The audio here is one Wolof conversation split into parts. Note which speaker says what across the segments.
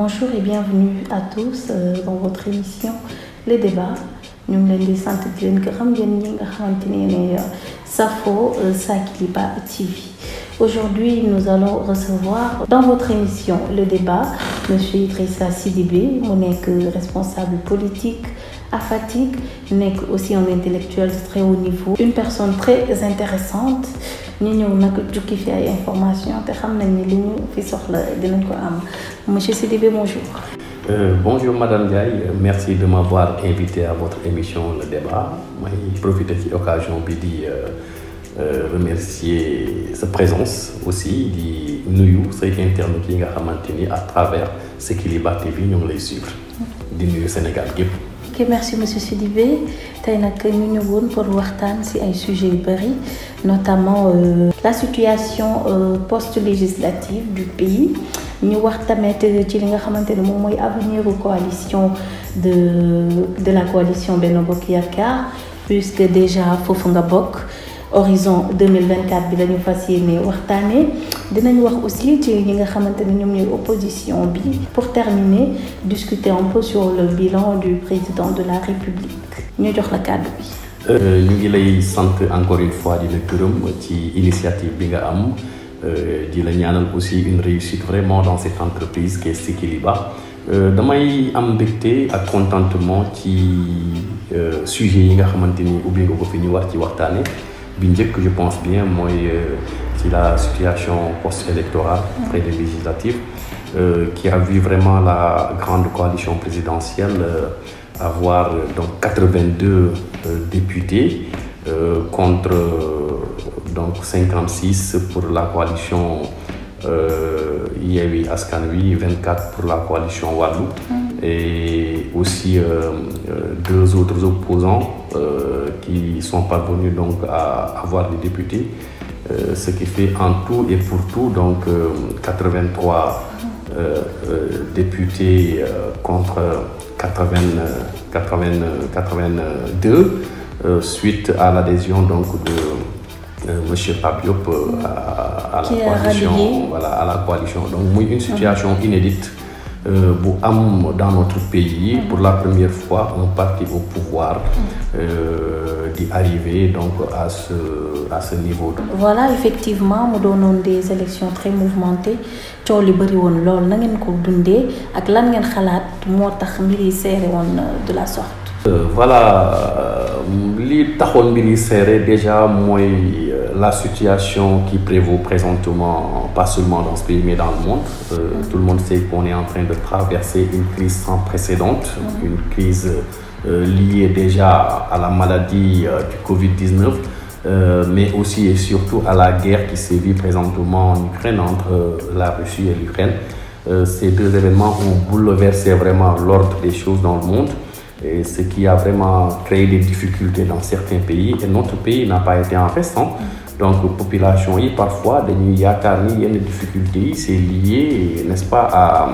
Speaker 1: Bonjour et bienvenue à tous dans votre émission Les Débats. Ñu ngi leen di sant di leen gërëm yéen ñi nga xamante ne safo Sakiliba TV. Aujourd'hui, nous allons recevoir dans votre émission Le Débat Monsieur Idrissa Sidibé, mu nekk responsable politique à Fatick, nekk aussi un intellectuel de très haut niveau, une personne très intéressante. ñu ñëw nag jukki fi ay information te xam nañ ni li ñu fi soxla dinañ ko am. Monsieur Sidibé, bonjour.
Speaker 2: Bonjour Madame Ndiaye, merci de m'avoir invité à votre émission Le Débat. may profiter ci occasion bi di remercier sa présence aussi di nuyu say internautes yi nga xamante ni à travers Sakiliba TV ñu ngi lay suivre di nuyu Sénégal gépp.
Speaker 1: Ok, merci Monsieur Sidibé. tey nag ñu ñëwoon pour waxtaan ci ay sujets yu bari, notamment la situation post-législative du pays. ñu wax tamit ci li nga xamante ne moom mooy avenir coalition de la coalition Benno Bokk Yaakaar, puisque déjà foofu nga bokk. Horizon 2024 bi la ñu fas yéene waxtaanee dinañ wax aussi ci ñi nga xamante ne ñoom ñooy opposition bi. Pour terminer, discuter un peu sur le bilan du président de la République. ñu jox la kàddu bi.
Speaker 2: ñu ngi lay sant encore une fois di la gërëm ci initiative bi nga am di la ñaanal aussi une réussite vraiment dans cette entreprise qui est Sakiliba. damay am mbégte ak contentement ci sujet yi nga xamante ni ubbi nga ko fi ñu war ci waxtaane bi njëkk je pense bien mooy ci la situation post-électorale près des législatives qui a vu vraiment la grande coalition présidentielle avoir donc 82 députés contre donc 56 pour la coalition Yewwi Askan Wi, 24 pour la coalition Wallu et aussi deux autres opposants qui sont parvenus donc à avoir des députés, ce qui fait en tout et pour tout donc 83 députés contre 82 suite à l'adhésion donc de Monsieur Pape Diop à la coalition, voilà, à la coalition. Donc muy une situation inédite bu am dans notre pays. Pour la première fois un parti au pouvoir d'y arriver donc à ce niveau.
Speaker 1: Voilà, effectivement mu doonoon des élections très mouvementées, coow li bëri woon lool. Na ngeen ko dundee ak lan ngeen xalaat moo tax mbir yi serré woon de la sorte.
Speaker 2: Voilà, li taxoon mbir yi serré déjà mooy la situation qui prévaut présentement, pas seulement dans ce pays mais dans le monde. Tout le monde sait qu'on est en train de traverser une crise sans précédent, une crise liée déjà à la maladie du Covid-19, mais aussi et surtout à la guerre qui sévit présentement en Ukraine entre la Russie et l'Ukraine. Ces deux événements ont bouleversé vraiment l'ordre des choses dans le monde. Et ce qui a vraiment créé des difficultés dans certains pays, et notre pays n'a pas été en reste. Donc population yi parfois dañuy yaakaar ni yenn difficultés yi c'est lié, n'est-ce pas,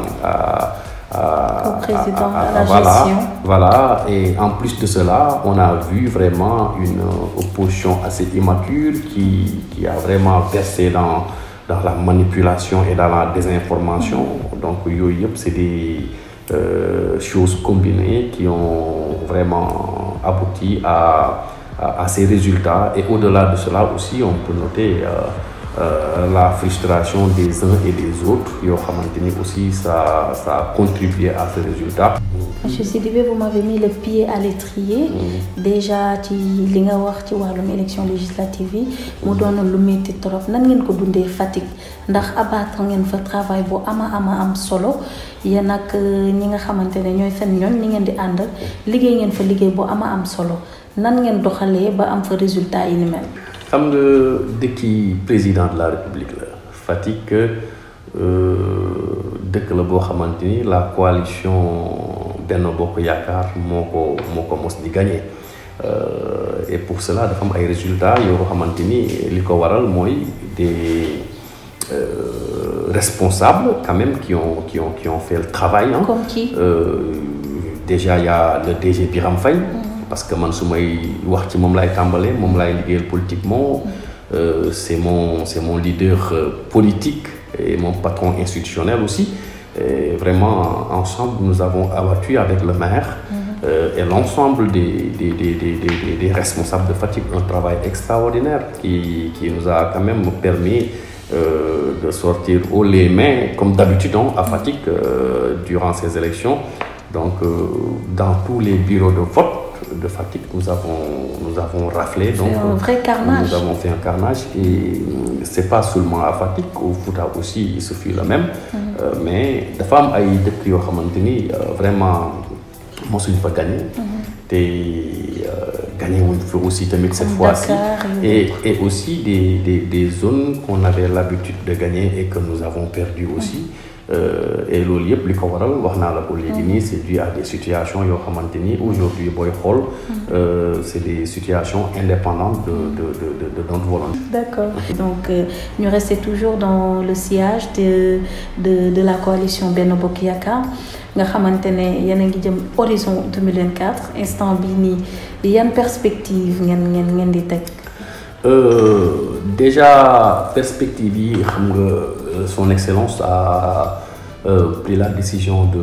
Speaker 1: au président, à la gestion.
Speaker 2: Voilà, et en plus de cela, on a vu vraiment une opposition assez immature qui a vraiment versé dans la manipulation et dans la désinformation. Donc yooyu yëpp c'est des choses combinées qui ont vraiment abouti à ces résultats. Et au-delà de cela aussi, on peut noter la frustration des uns et des autres. Yoo xamante ni aussi ça a contribué à ce résultat.
Speaker 1: Monsieur Sidibé, vous m'avez mis le pied à l'étrier. Déjà ci li nga wax ci wàllum élection législative yi mu doon lu metti trop. Nan ngeen ko dundee Fatick ndax abattre ngeen fa travail bu am solo yéen ak ñi nga xamante ne ñooy seen ñoon ñi ngeen di ànd liggéey ngeen fa liggéey bu am solo. Nan ngeen doxalee ba am fa résultat yi ni mel.
Speaker 2: xam nga dëkki président de la République la Fatick dëkk la boo xamante ni la coalition Benno Bokk Yaakaar moo ko mos di gagné et pour cela dafa am ay résultats yoo xamante ni li ko waral mooy des responsables quand même qui ont fait le travail.
Speaker 1: Comme qui?
Speaker 2: Déjà il y a le DG Birame Faye. Parce que man su may wax ci moom laay tàmbalee moom laay liggéeyal politiquement. C'est mon leader politique et mon patron institutionnel aussi. Et vraiment, ensemble, nous avons abattu avec le maire et l'ensemble des responsables de Fatick un travail extraordinaire qui nous a quand même permis de sortir haut les mains, comme d'habitude à Fatick, durant ces élections. Donc, dans tous les bureaux de vote de Fatick, nous avons raflé. Donc,
Speaker 1: c'est un vrai carnage.
Speaker 2: Nous avons fait un carnage et c'est pas seulement à Fatick, au Fouta aussi, il se fait le même. Mais les femmes ont été vraiment, moi, je n'ai pas gagné. Gagné aussi cette fois-ci. Et aussi des zones qu'on avait l'habitude de gagner et que nous avons perdu aussi. Et le lieu plus favorable, c'est dû à des situations aujourd'hui, c'est des situations indépendantes de notre volonté.
Speaker 1: D'accord. Donc, nous restons toujours dans le sillage de la coalition Benno Bokk Yaakaar. Nga xamantene yéen a ngi jëm horizon 2024 instant bi nii yan perspective ngeen di teg.
Speaker 2: Déjà perspective yi xam nga son excellence a pris la décision de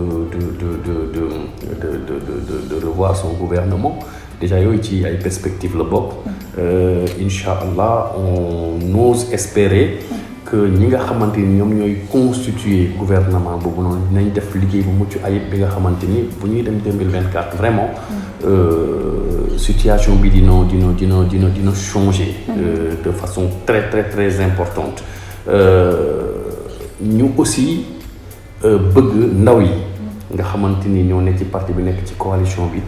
Speaker 2: revoir son gouvernement. Déjà yooyu ci ay perspective la bokk. Inch'Allah on ose espérer que ñi nga xamante ni ñoom ñooy constituer gouvernement boobu noonu dinañ def liggéey bu mucc ayib bi nga xamante ni bu ñuy dem 2024 vraiment situation bi dina changer de façon très très très importante. Ñu aussi bëgg ndaw yi nga xamante ni ñoo nekk ci parti bi nekk ci coalition bi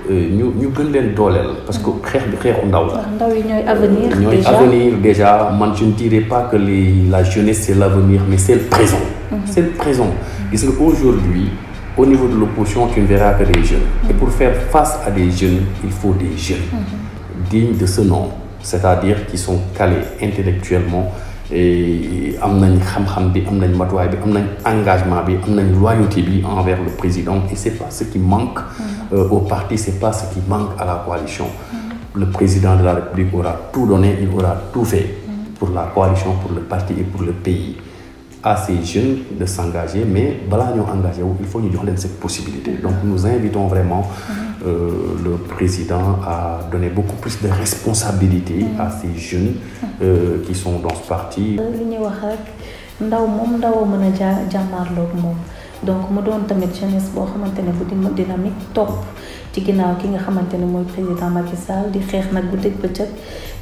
Speaker 2: ñu gën leen dooleel parce que xeex bi xeexu ndaw la.
Speaker 1: ndaw yi ñooy avenir.
Speaker 2: ñooy avenir déjà man je ne dirais pas que la jeunesse c'est l'avenir mais c'est le présent. C'est le présent. Gis nga aujourd'hui au niveau de l'opposition tu ne verras que des jeunes. Et pour faire face à des jeunes il faut des jeunes dignes de ce nom, c'est-à-dire qui sont calés intellectuellement et am nañ xam-xam bi am nañ matuwaay bi am nañ engagement bi am nañ loyauté bi envers le président et c'est pas ce qui manque au parti, c'est pas ce qui manque à la coalition. Le président de la République aura tout donné, il aura tout fait pour la coalition, pour le parti et pour le pays. À ces jeunes de s'engager, mais balaa ñoo engagé wu il faut ñu jox leen cette possibilité. Donc nous invitons vraiment le président à donner beaucoup plus de responsabilité à ces jeunes qui sont dans ce parti.
Speaker 1: li ñuy wax rek ndaw moom ndaw mën a jàmmaarloog moom donc mu doon tamit jeunesse boo xamante ne bu dynamique topp ci ginnaaw ki nga xamante ne mooy président Macky Sall di xeex nag bu dëgg bëccëg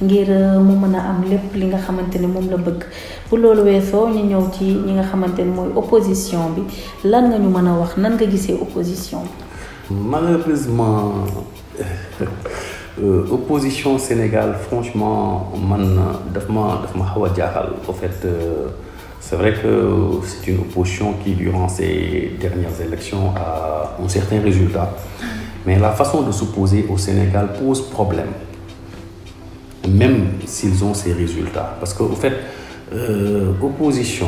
Speaker 1: ngir mu mën a am lépp li nga xamante ne moom la bëgg. bu loolu weesoo ñu ñëw ci ñi nga xamante ne mooy opposition bi lan nga ñu mën a wax nan nga gisee opposition bi.
Speaker 2: Malheureusement opposition Sénégal franchement man daf ma xaw a jaaxal au fait. C'est vrai que c'est une opposition qui, durant ces dernières élections, a un certain résultat. Mais la façon de s'opposer au Sénégal pose problème, même s'ils ont ces résultats. Parce qu'au fait, opposition,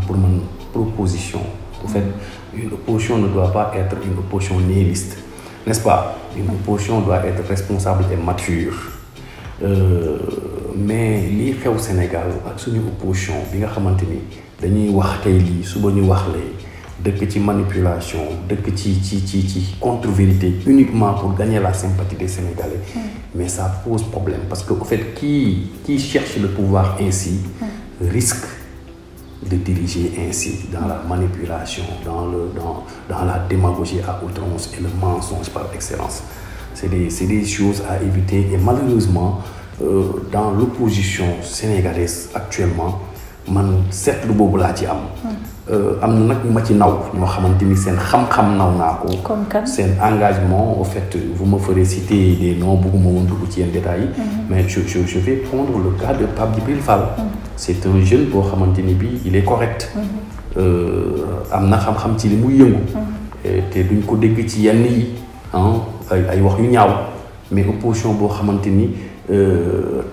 Speaker 2: pour mon proposition, au fait, une opposition ne doit pas être une opposition nihiliste, n'est-ce pas? Une opposition doit être responsable et mature. Mais lii xew Sénégal ak suñu opposition bi nga xamante ni dañuy wax tey lii suba ñu wax lee dëkk ci manipulation dëkk ci contre-vérité uniquement pour gagner la sympathie des Sénégalais. Mais ça pose problème parce que au fait qui cherche le pouvoir ainsi risque de diriger ainsi dans la manipulation, dans la démagogie à outrance et le mensonge par excellence. C'est des choses à éviter et malheureusement dans l'opposition sénégalaise actuellement man seetlu boobu laa ci am na nag ma ci naw ñoo xamante ni seen xam-xam naw naa ko seen engagement au fait vous me ferez citer des noms bëgguma woon dugg ci yenn détails mais je vais prendre le cas de Pape Djibril Fall. C'est un jeune boo xamante ni bi il est correct am na xam-xam ci li muy yëngu te duñ ko dégg ci yenn yi ay wax yu ñaaw mais opposition boo xamante ni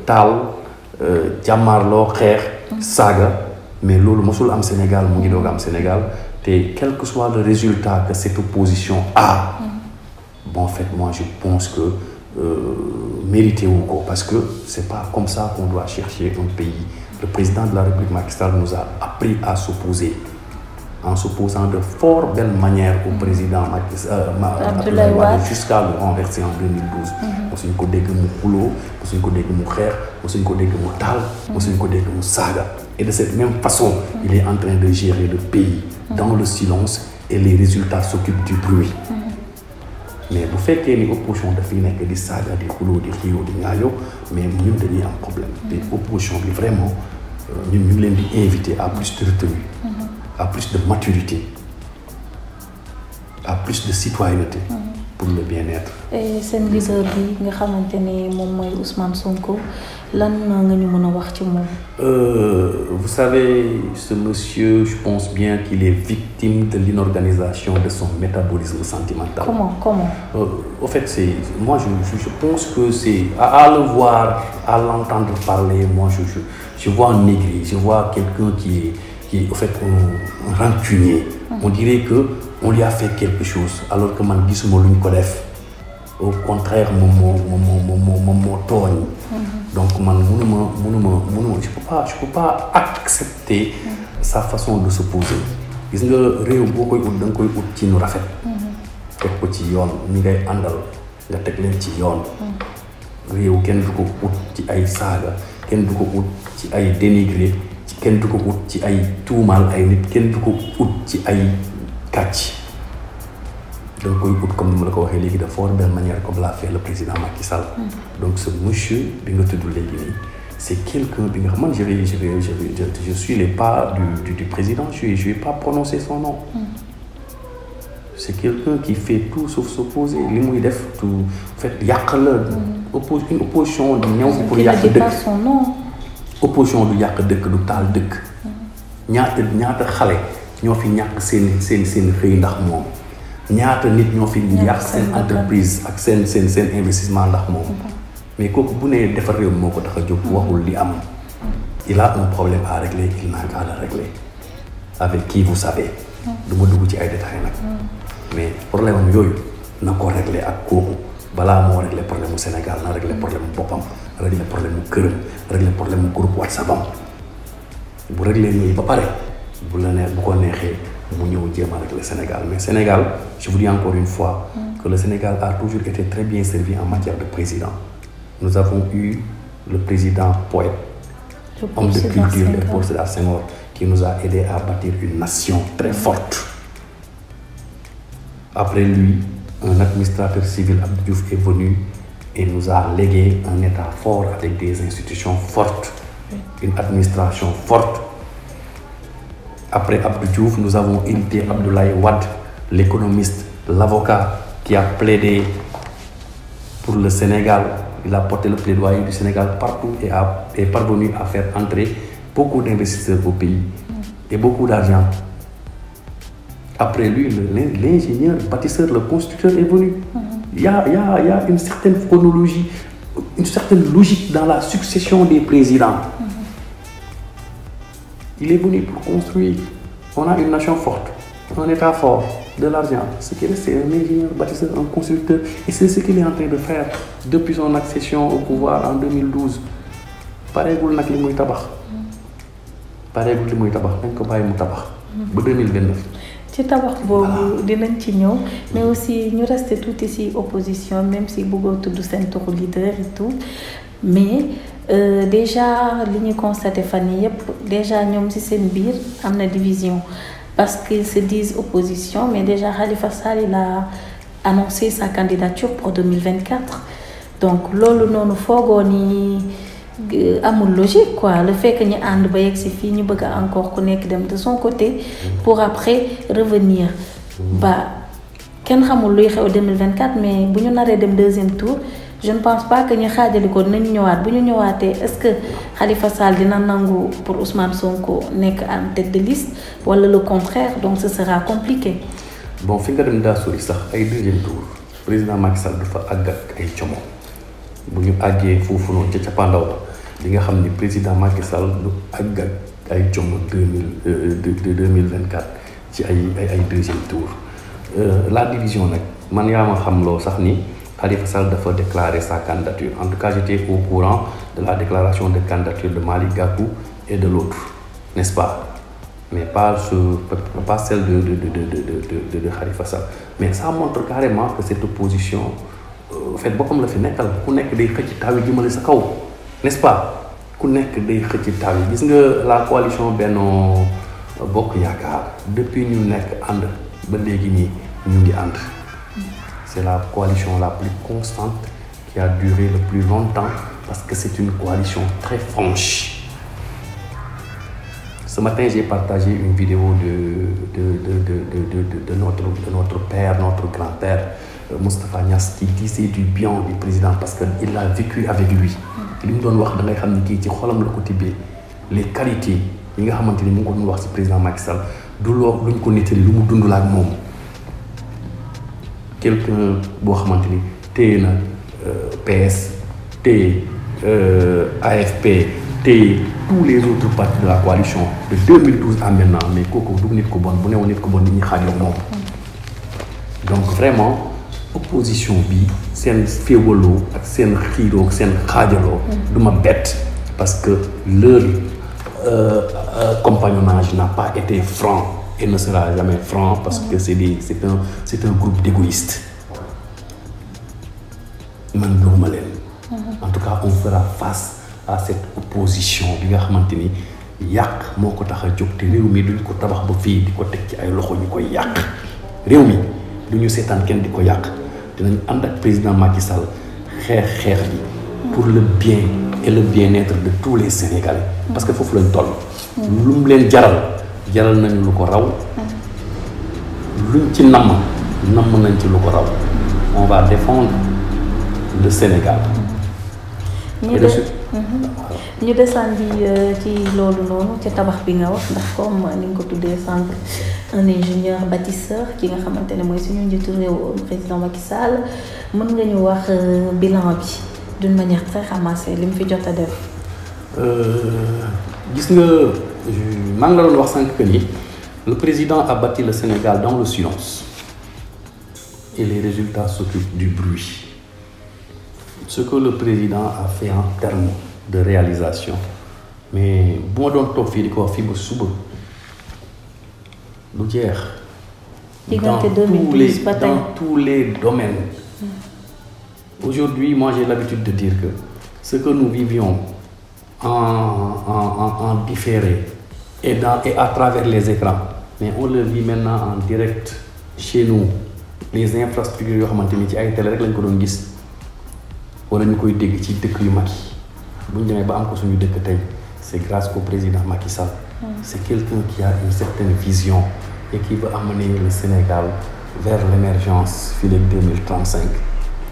Speaker 2: taal jàmmaarloo xeex saaga mais loolu mosul am Sénégal mu ngi doog am Sénégal te quel que soit le résultat que cette opposition a bon en fait moi je pense que mérité wu ko parce que c'est pas comme ça qu'on doit chercher un pays le président de la République Macky Sall nous a appris à s'opposer en s'opposant de fort belle manière au président Abdoulaye Wade jusqu'à le renverser en 2012. mosuñ ko dégg mu xuloo, mosuñ ko dégg mu xeex, mosuñ ko dégg mu taal, mosuñ ko dégg mu saaga. Et de cette même façon, il est en train de gérer le pays dans le silence et les résultats s'occupent du bruit. Mais bu fekkee ni opposition dafay nekk di saaga di xuloo di xiiroo di ñaayoo mais ñun dañuy am problème. te opposition bi vraiment ñun ñu ngi leen di inviter à plus de retenue, à plus de maturité, à plus de citoyenneté pour le bien-être.
Speaker 1: Et seen leader bi nga xamante ne moom mooy Ousmane Sonko lan nga ñu mën a wax ci moom.
Speaker 2: Vous savez, ce monsieur, je pense bien qu'il est victime de l'inorganisation de son métabolisme sentimental.
Speaker 1: Comment
Speaker 2: Au fait, moi je pense que c'est à le voir, à l'entendre parler, moi je vois un aigri, je vois quelqu'un qui est au fait un rancunier. On dirait que on lui a fait quelque chose alors que man gisuma luñ ko def. Au contraire moom moo tooñ. Donc man mënuma je peux pas accepter sa façon de s'opposer. Gis nga réew boo koy ut da nga koy ut ci nu rafet. teg ko ci yoon ñi ngay àndal nga teg leen ci yoon. réew kenn du ko ut ci ay saaga, kenn du ko ut ci ay dénigré, kenn du ko ut ci ay tuumaal ay nit, kenn du ko ut ci ay kàcc. Donc comme ni ma la ko waxee léegi de fort belle manière comme l'a fait le président Macky Sall. Donc ce monsieur bi nga tudd léegi nii c'est quelqu'un bi nga xam man je suis les pas du président, je vais pas prononcer son nom. C'est quelqu'un qui fait tout sauf s'opposer. li muy def tout en fait yàq la. une opposition du ñëw pour yàq dëkk. opposition du yàq dëkk du taal dëkk. ñaata xale ñoo fi ñàkk seen xëy ndax moom. ñaata nit ñoo fi yàq seen entreprise ak seen investissement ndax moom. mais kooku bu nee defar réew moo ko tax a jóg waxul li am. il a un problème à régler, il n'a qu'à le régler. Avec qui vous savez. du ma dugg ci ay détails nag. mais problème am yooyu na ko régler ak kooku balaa moo régler problème mu Sénégal na régler problème mu boppam régler problème mu këram régler problème mu groupe WhatsApp am bu régler ñooyu ba pare bu ko neexee mu ñëw jéem a régler Sénégal. Mais Sénégal, je vous dis encore une fois que le Sénégal a toujours été très bien servi en matière de président. Nous avons eu le président poète, homme de culture, et Paul Sédar Senghor, qui nous a aidé à bâtir une nation très forte. Après lui, un administrateur civil, Abdou Diouf, est venu et nous a légué un État fort avec des institutions fortes, une administration forte. Après Abdou Diouf, nous avons hérité Abdoulaye Wade, l'économiste, l'avocat qui a plaidé pour le Sénégal. Il a porté le plaidoyer du Sénégal partout et est parvenu à faire entrer beaucoup d'investisseurs au pays et beaucoup d'argent. Après lui, l'ingénieur, le bâtisseur, le constructeur est venu. Il y a une certaine chronologie, une certaine logique dans la succession des présidents. Il est venu pour construire. On a une nation forte, un État fort, de l'argent. Ce qu'il est, c'est un ingénieur, bâtisseur, un constructeur. Et c'est ce qu'il est en train de faire depuis son accession au pouvoir en 2012. Pareegul nag li muy tabax. Pareegul li muy tabax dañ ko bàyyi mu tabax. ba 2029.
Speaker 1: ci tabax boobu dinañ ci ñëw mais aussi ñu rester tout ici opposition même si bëggoo tudd seen turu leader et tout mais déjà li ñu constaté fan yii yëpp déjà ñoom ci seen biir am na division parce qu'ils se disent opposition mais déjà Khalifa Sall il a annoncé sa candidature pour 2024 donc loolu noonu foogoo ni amul logique quoi le fait que ñu ànd ba yegg si fii ñu bëgg encore ku nekk dem de son côté pour après revenir ba kenn xamul luy xew 2024 mais bu ñu naree dem deuxième tour je ne pense pas que ñu xaajali ko nañu ñëwaat bu ñu ñëwaatee est-ce que Khalifa Sall dina nangu pour Ousmane Sonko nekk en tête de liste wala le contraire donc ce sera compliqué.
Speaker 2: Bon fi nga dem daa sori sax ay deuxième tour président Macky Sall dafa àgg ak ay como bu ñu àggee foofu noonu ca cappaandaw la li nga xam ni président Macky Sall du àgg ak ay como 2024 ci ay deuxième tour la division nag man yaa ma xam loo sax ni Khalifa Sall dafa déclarer sa candidature. En tout cas, j'étais au courant de la déclaration de candidature de Malick Gakou et de l'autre, n'est-ce pas? Mais pas celle de Khalifa Sall. Mais ça montre carrément que cette opposition fait boppam la fi nekkal ku nekk day xëcc taw yi jëmale sa kaw, n'est-ce pas? Ku nekk day xëcc taw yi. Gis nga la coalition Benno Bokk Yaakaar depuis ñu nekk ànd ba léegi nii ñu ngi ànd. C'est la coalition la plus constante qui a duré le plus longtemps parce que c'est une coalition très franche. Ce matin, j'ai partagé une vidéo de notre père, notre grand-père, Moustapha Niasse, qui disait du bien du président parce qu'il a vécu avec lui. Li mu doon wax da ngay xam ni kii ci xolam la ko tibbee les qualités yi nga xamante ni mu ngi ko doon wax ci président Macky Sall du loo luñ ko nettali lu mu dund la ak moom. Quelqu'un boo xamante ni téye na PS téye AFP téye tous les autres partis de la coalition de 2012 à maintenant, mais kooku du nit ko bon bu newoon nit ko bon nit ñi xaajoo moom. Donc vraiment opposition bi seen féewaloo ak seen xiiroo ak seen xaajaloo du ma bett parce que leur compagnonnage n'a pas été franc et ne sera jamais franc parce que c'est un groupe d'égoïstes. Man gëmuma leen. En tout cas on fera face à cette opposition bi nga xamante ni yàq moo ko tax a jóg te réew mi duñ ko tabax ba fii di ko teg ci ay loxo ñu koy yàq réew mi du ñu seetaan kenn di ko yàq dinañ ànd ak président Macky Sall xeex bi pour le bien et le bien-être de tous les Sénégalais parce que foofu lañ toll. lu mu leen jaral nañu lu ko raw luñ ci namm nañ ci lu ko raw on va défendre le Sénégal.
Speaker 1: ñu desandi ci loolu noonu ca tabax bi nga wax ndax comme ni nga ko tuddee sànq un ingénieur bâtisseur ki nga xamante ne mooy suñu njiitu réew président Macky Sall mën nga ñu wax bilan bi d'une manière très ramassée li mu fi jot a def.
Speaker 2: gis nga maa ngi la doon wax sànq que ni le président a bâti le Sénégal dans le silence et les résultats s'occupent du bruit. Ce que le président a fait en termes de réalisation mais bu ma doon toog fii di ko wax fii ba suba lu jeex. Dans tous les domaines. Aujourd'hui, moi j'ai l'habitude de dire que ce que nous vivions en différé et à travers les écrans, mais on le vit maintenant en direct chez nous. Les infrastructures yoo xamante ni ci ay télé rek lañ ko doon gis wala ñu koy dégg ci dëkk yu mag yi bu ñu demee ba am ko suñu dëkk tey c'est grâce au président Macky Sall. C'est quelqu'un qui a une certaine vision et qui veut amener le Sénégal vers l'émergence fii léegi 2035.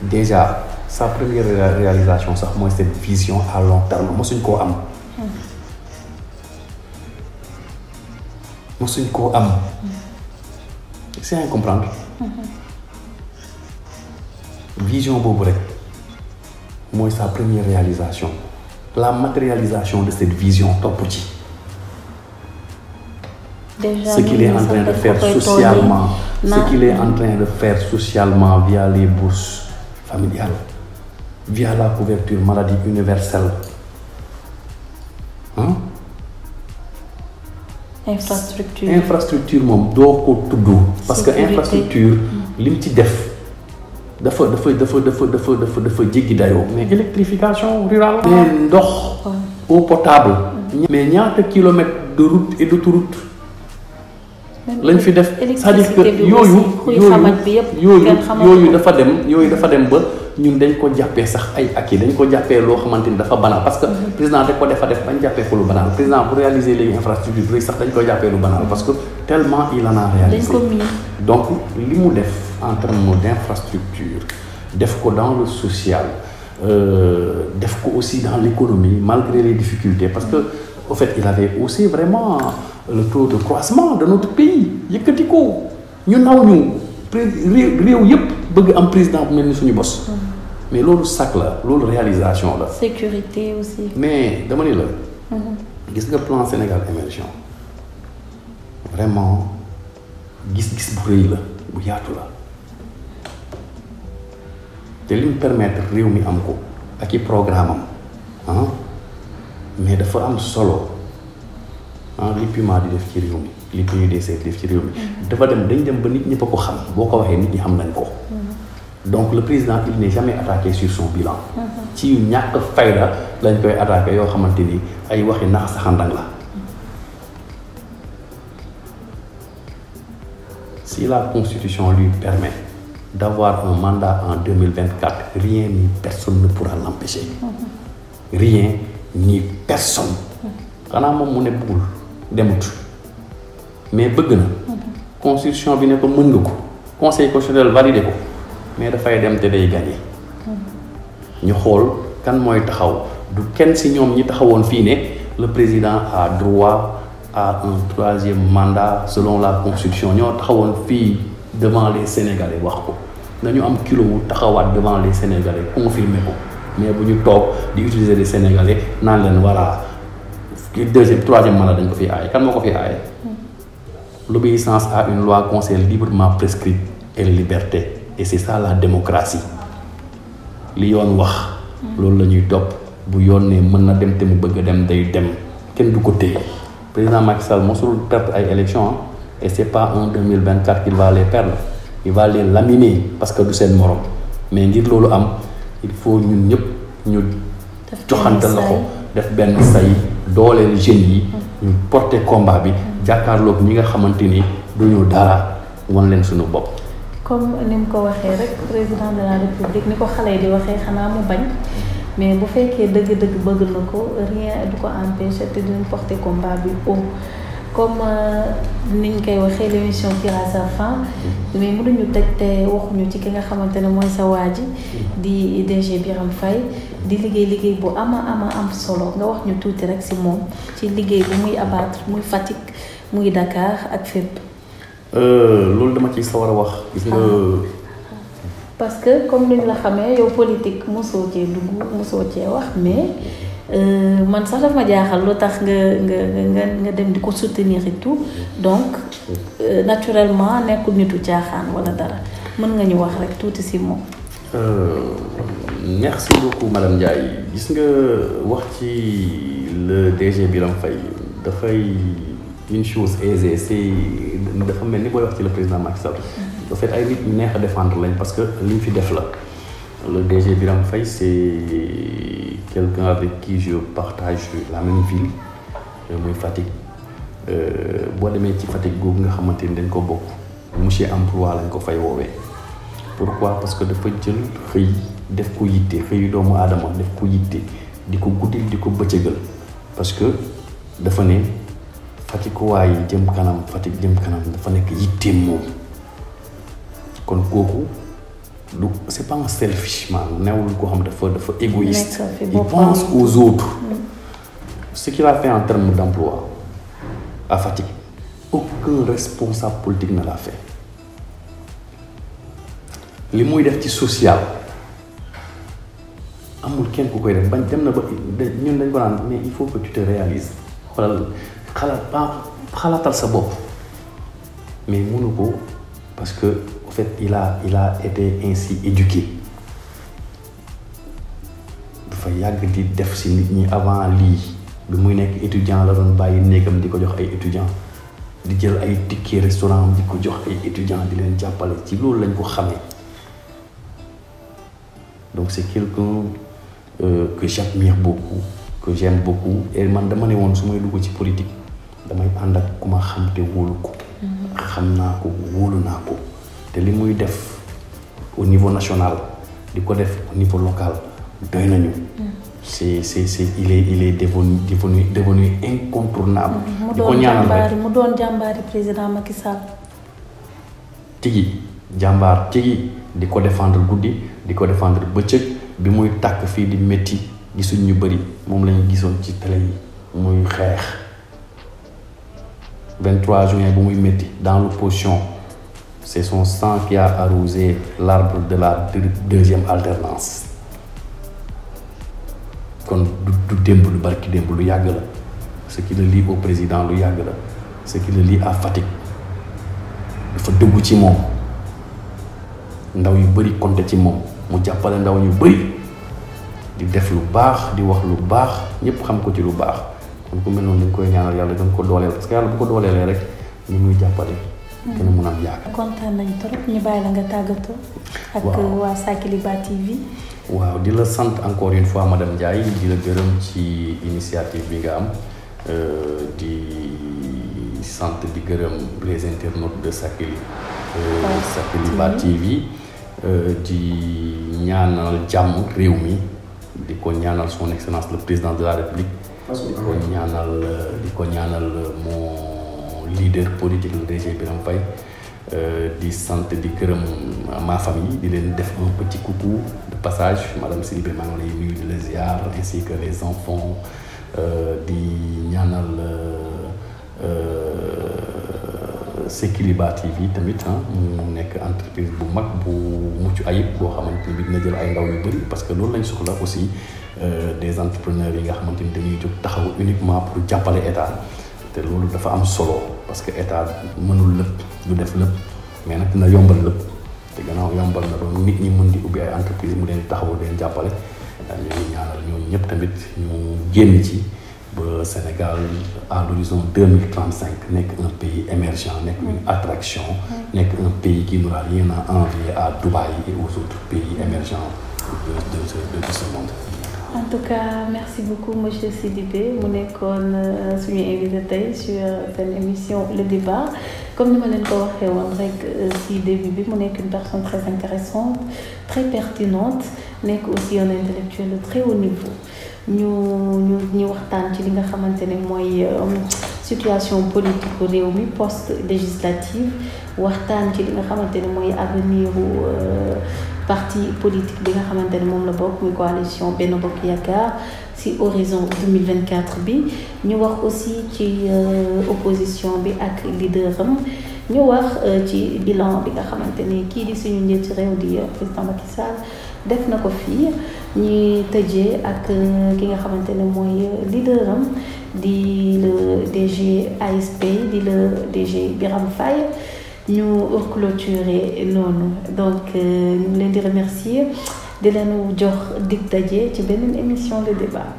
Speaker 2: Déjà sa première réalisation sax mooy cette vision à long terme mosuñ koo am. mosuñ koo am. c'est à comprendre. Vision boobu rek mooy sa première réalisation. La matérialisation de cette vision topp ci.
Speaker 1: Déjà,
Speaker 2: ce qu'il est en train de faire socialement, ce qu'il est en train de faire socialement via les bourses familiales, via la couverture maladie universelle. Hein? Infrastructure moom doo ko tudd parce que infrastructure li mu ci def dafa jéggi dayoo mais électrification rurale mais ndox eau potable mais ñaata kilomètres de route et d'autoroute lañ fi def c'est-à-dire que yooyu dafa dem ba ñun dañ ko jàppee sax ay acquis dañ ko jàppee loo xamante ni dafa banal parce que président da ko def bañ jàppee ko lu banal président pour réaliser les infrastructures rek sax dañ ko jàppee lu banal parce que tellement il en a réalisé donc li mu def en termes d'infrastructure def ko dans le social def ko aussi dans l'économie malgré les difficultés parce que au fait il avait aussi vraiment le taux de croissance de notre pays yëkkati ko ñu naw ñu réew yëpp bëgg am président bu mel ni suñu bos mais loolu sac la loolu réalisation la.
Speaker 1: sécurité aussi.
Speaker 2: mais dama ni la. gis nga plan Sénégal émergent vraiment gis-gis bu rëy la bu yaatu la te li mu permettre réew mi am ko ak i programme am mais dafa am solo li Puma di def ci réew mi li PUDC di def ci réew mi dafa dem dañ dem ba nit ñëpp a ko xam boo ko waxee nit ñi xam nañ ko donc le président il n'est jamais attaqué sur son bilan ci yu ñàkk fayda lañ koy attaqué yoo xamante ni ay waxi nax saxandang la si la constitution lui permet d'avoir un mandat en 2024 rien ni personne ne pourra l'empêcher rien ni personne xanaa moom mu ne bëggul demut mais bëgg na constitution bi ne ko mën nga ko conseil constitutionnel validé ko mais dafay dem te day gagné ñu xool kan mooy taxaw du kenn si ñoom ñi taxawoon fii ne le président a droit à un troisième mandat selon la constitution ñoo taxawoon fii devant les Sénégalais wax ko nañu am kilo wu taxawaat devant les Sénégalais confirmer ko mais bu ñu toog di utiliser les Sénégalais naan leen voilà troisième mandat dañ ko fi aaye kan moo ko fi aaye l'obéissance à une loi conseille librement prescrite et la liberté et c'est ça la démocratie li yoon wax loolu la ñuy topp bu yoon ne mën na dem te mu bëgg a dem day dem kenn du ko téye président Macky Sall mosul perdre ay élections et c'est pas en 2024 qu'il va les perdre il va les laminer parce que du seen morom mais ngir loolu am il faut ñun ñëpp ñu joxante loxo def benn say dooleel jeunes yi ñu porter combat bi jàkkaarloog ñi nga xamante ni duñu dara wan leen suñu bopp.
Speaker 1: comme ni mu ko waxee rek président de la république ni ko xale yi di waxee xanaa mu bañ mais bu fekkee dëgg-dëgg bëgg na ko rien du ko empêcher te dinañ porter combat bi haut comme niñ koy waxee l'émission tire à sa fin mais mënuñu tëj te waxuñu ci ki nga xamante ne mooy sa waa ji di DG Birame Faye di liggéey bu am solo nga wax ñu tuuti rek ci moom ci liggéey bi muy abattre muy Fatick muy Dakar ak fépp.
Speaker 2: loolu dama ci sawar a wax. gis nga
Speaker 1: parce que comme ni ñu la xamee yow politique mosoo cee dugg mosoo cee wax mais man sax dafa ma jaaxal lu tax nga dem di ko soutenir et tout donc naturellement nekkul nitu caaxaan wala dara mën nga ñu wax rek tuuti ci moom.
Speaker 2: merci beaucoup madame Ndiaye gis nga wax ci le DG Birame Faye dafay une chose aisée c'est dafa mel ni booy wax ci le président Macky Sall. en fait ay nit ñu neex a défendre lañ parce que li ñu fi def la le DG Birame Faye c'est quelqu'un avec qui je partage la même ville muy Fatick boo demee ci Fatick googu nga xamante ni dañ ko bokk monsieur emploi lañ ko fay woowee pourquoi parce que dafa jël xëy def ko yitte xëy doomu aadama def ko yitte di ko guddil di ko bëccëgal parce que dafa ne Fatick waaye jëm kanam Fatick jëm kanam dafa nekk yitteem moom kon kooku du c'est pas un selfish man newul koo xam dafa égoïste il pense aux autres ce qu'il a fait en termes d'emploi à Fatick aucun responsable politique ne l'a fait li muy def ci social amul kenn ku koy def bañ dem na ba ñun dañ ko naan mais il faut que tu te réalises xoolal xalaatal sa bopp mais mënu ko parce que en fait il a été ainsi éduqué dafa yàgg di def ci nit ñi avant lii bi muy nekk étudiant la doon bàyyi néegam di ko jox ay étudiants di jël ay ticket restaurant di ko jox ay étudiants di leen jàppale ci loolu lañ ko xamee donc c'est quelqu'un que j'admire beaucoup que j'aime beaucoup et man dama ne woon su may dugg ci politique damay ànd ak ku ma xam te wóolu ko xam naa ko wóolu naa ko te li muy def au niveau national di ko def au niveau local doy nañu c'est il est devenu incontournable di ko ñaanal rek
Speaker 1: mu doon jàmbaari président Macky Sall
Speaker 2: tigi jàmbaar tigi di ko défendre guddi di ko défendre bëccëg bi muy tàkk fii di métti gisuñ ñu bëri moom lañu gisoon ci télé yi muy xeex 23 juin bu muy métti dans l'opposition c'est son sang qui a arrosé l'arbre de la deuxième alternance kon du démb lu barki démb lu yàgg la ce qui le lie au président lu yàgg la ce qui le lie à Fatick dafa dëggu ci moom ndaw yu bëri compté ci moom mu jàppale ndaw ñu bëri di def lu baax di wax lu baax ñëpp xam ko ci lu baax kon ku mel noonu dañ koy ñaanal yàlla gën ko dooleel parce que yàlla bu ko dooleelee rek ñu muy jàppale. gën a mën a am yaakaar.
Speaker 1: kontaan nañ trop ñu bàyyi la nga tàggatoo. ak waa Sakiliba TV.
Speaker 2: waaw di la sant encore une fois madame Ndiaye di la gërëm ci initiative bi nga am di sant di gërëm les internautes de Sakiliba TV di ñaanal jàmm réew mi di ko ñaanal son excellence le président de la république di ko ñaanal mon leader politique le DG Birame Faye di sant di gërëm ma famille di leen def un petit coucou de passage madame Sidibé maa ngi lay nuyu di la ziar ainsi que les enfants di ñaanal Sakiliba TV tamit mu nekk entreprise bu mag bu mucc ayib boo xamante ni dina jël ay ndaw yu bëri parce que loolu lañ soxla aussi des entrepreneurs yi nga xamante ni dañuy jóg taxaw uniquement pour jàppale état te loolu dafa am solo parce que état mënul lépp du def lépp mais nag dina yombal lépp te gannaaw yombal na doon nit ñi mën di ubbi ay entreprise mu leen taxaw leen jàppale ñu ngi ñaanal ñooñu ñëpp tamit ñu génn ci ba Sénégal à l'horizon 2035 nekk un pays émergent nekk une attraction nekk un pays qui n'aura rien à envier à Dubaï et aux autres pays émergents de ce monde.
Speaker 1: En tout cas, merci beaucoup monsieur Sidibé mu nekkoon suñu invité tey sur seen émission Le Débat comme ni ma leen ko waxee woon rek si début bi mu nekk une personne très intéressante très pertinente nekk aussi un intellectuel de très haut niveau ñu waxtaan ci li nga xamante ne mooy situation politique réew mi post législative waxtaan ci li nga xamante ne mooy avenir parti politique bi nga xamante ne moom la bokk muy coalition Benno Bokk Yaakaar ci horizon 2024 bi ñu wax aussi ci opposition bi ak leader am ñu wax ci bilan bi nga xamante ne kii di suñu njiitu réew di président Macky Sall def na ko fii ñi tëjee ak ki nga xamante ne mooy leader am di le DG ASP di le DG Birame Faye ñu clôturer noonu donc ñu leen di remercier di leen jox dig daje ci beneen émission Le Débat.